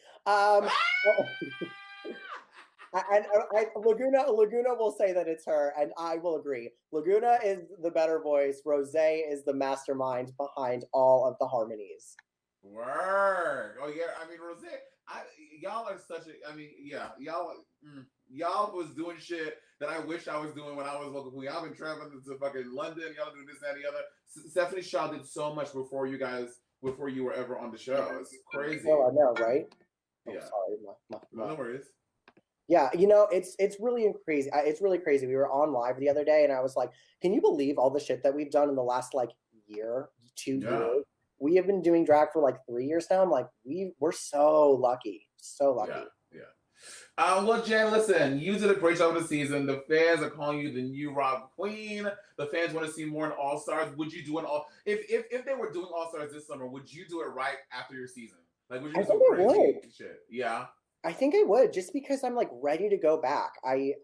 Speaker 6: Laguna will say that it's her, and I will agree. Laguna is the better voice. Rosé is the mastermind behind all of the harmonies.
Speaker 1: Word. Oh yeah. I mean, Rosé. Y'all are such a. I mean, yeah. Y'all was doing shit that I wish I was doing when I was local queen. I've been traveling to fucking London. Y'all doing this, that, and the other. Stephanie Shaw did so much before you were ever on the show. It's crazy.
Speaker 6: Oh, I know, right? Oh,
Speaker 1: Yeah.
Speaker 6: sorry.
Speaker 1: No worries.
Speaker 6: Yeah, it's really crazy. It's really crazy. We were on live the other day, and I was like, "Can you believe all the shit that we've done in the last like year, 2 years? We have been doing drag for like 3 years now. I'm like, we're so lucky, so lucky."
Speaker 1: Yeah. Well, Jen, listen, you did a great job of the season. The fans are calling you the new Rob Queen. The fans want to see more in All Stars. Would you do an all? If they were doing All Stars this summer, would you do it right after your season? Like, would you do some crazy shit? Yeah.
Speaker 6: I think I would, just because I'm like ready to go back. I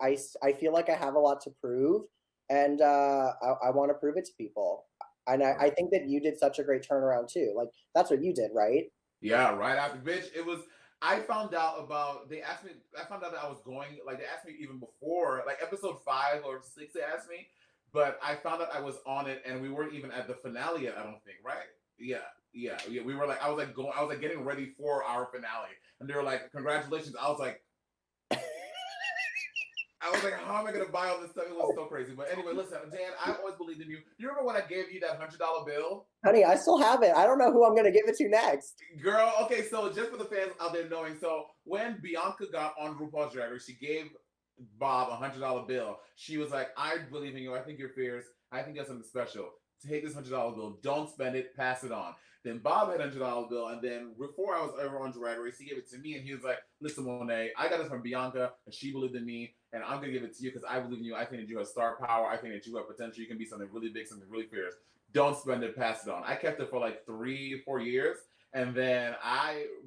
Speaker 6: feel like I have a lot to prove, and I want to prove it to people. And I think that you did such a great turnaround too. Like, that's what you did, right?
Speaker 1: Yeah, right after, bitch. It was. I found out about. They asked me. I found out that I was going. Like, they asked me even before, like episode 5 or 6. They asked me, but I found out I was on it, and we weren't even at the finale yet. I don't think, right? Yeah. We were like, I was like getting ready for our finale, and they were like, "Congratulations!" I was like, how am I gonna buy all this stuff? It was so crazy. But anyway, listen, Dan, I always believed in you. You remember when I gave you that $100 bill?
Speaker 6: Honey, I still have it. I don't know who I'm gonna give it to next.
Speaker 1: Girl, okay, so just for the fans out there knowing, so when Bianca got on RuPaul's Drag Race, she gave Bob a $100 bill. She was like, "I believe in you. I think you're fierce. I think that's something special. Take this $100 bill. Don't spend it. Pass it on." Then Bob had a $100 bill, and then before I was ever on Drag Race, he gave it to me, and he was like, "Listen, Monet, I got this from Bianca, and she believed in me, and I'm gonna give it to you because I believe in you. I think that you have star power. I think that you have potential. You can be something really big, something really fierce. Don't spend it. Pass it on." I kept it for like 3-4 years, and then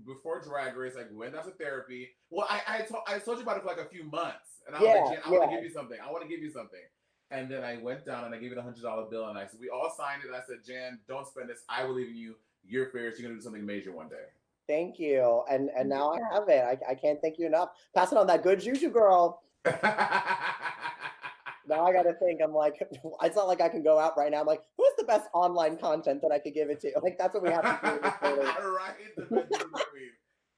Speaker 1: before Drag Race, I went out to therapy. Well, I told you about it for like a few months, and I was like, "Jen, I want to give you something. I want to give you something." And then I went down and I gave it a $100 bill, and I said, we all signed it. And I said, "Jan, don't spend this. I believe in you. You're fierce. You're gonna do something major one day."
Speaker 6: Thank you. And now I have it. I can't thank you enough. Pass it on that good juju, girl. Now I gotta think. I'm like, it's not like I can go out right now. I'm like, who's the best online content that I could give it to? Like, that's what we have to do.
Speaker 1: Right, the queen.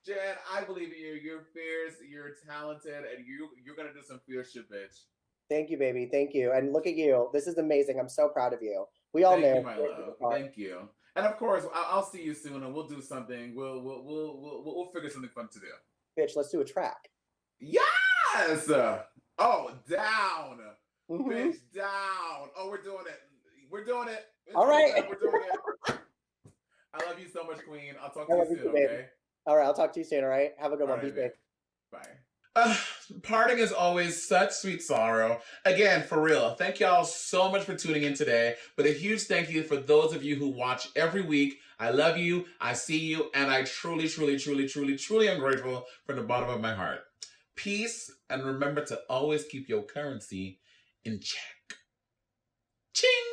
Speaker 1: Jan, I believe in you. You're fierce. You're talented, and you're gonna do some fierce shit, bitch.
Speaker 6: Thank you, baby. Thank you. And look at you. This is amazing. I'm so proud of you. We all know.
Speaker 1: Thank you, my love. Thank you. And of course, I'll see you soon, and we'll do something. We'll figure something fun to do.
Speaker 6: Bitch, let's do a track.
Speaker 1: Yes. Oh, down. Mm-hmm. Bitch, down. Oh, we're doing it. We're doing it.
Speaker 6: All right.
Speaker 1: We're doing it. I love you so much, Queen. I'll talk to you soon, okay?
Speaker 6: All right, I'll talk to you soon, all right? Have a good one.
Speaker 1: Right,
Speaker 6: Be safe.
Speaker 1: Bye. Parting is always such sweet sorrow. Again, for real, thank y'all so much for tuning in today. But a huge thank you for those of you who watch every week. I love you, I see you, and I truly, truly, truly, truly, truly am grateful from the bottom of my heart. Peace, and remember to always keep your currency in check. Ching!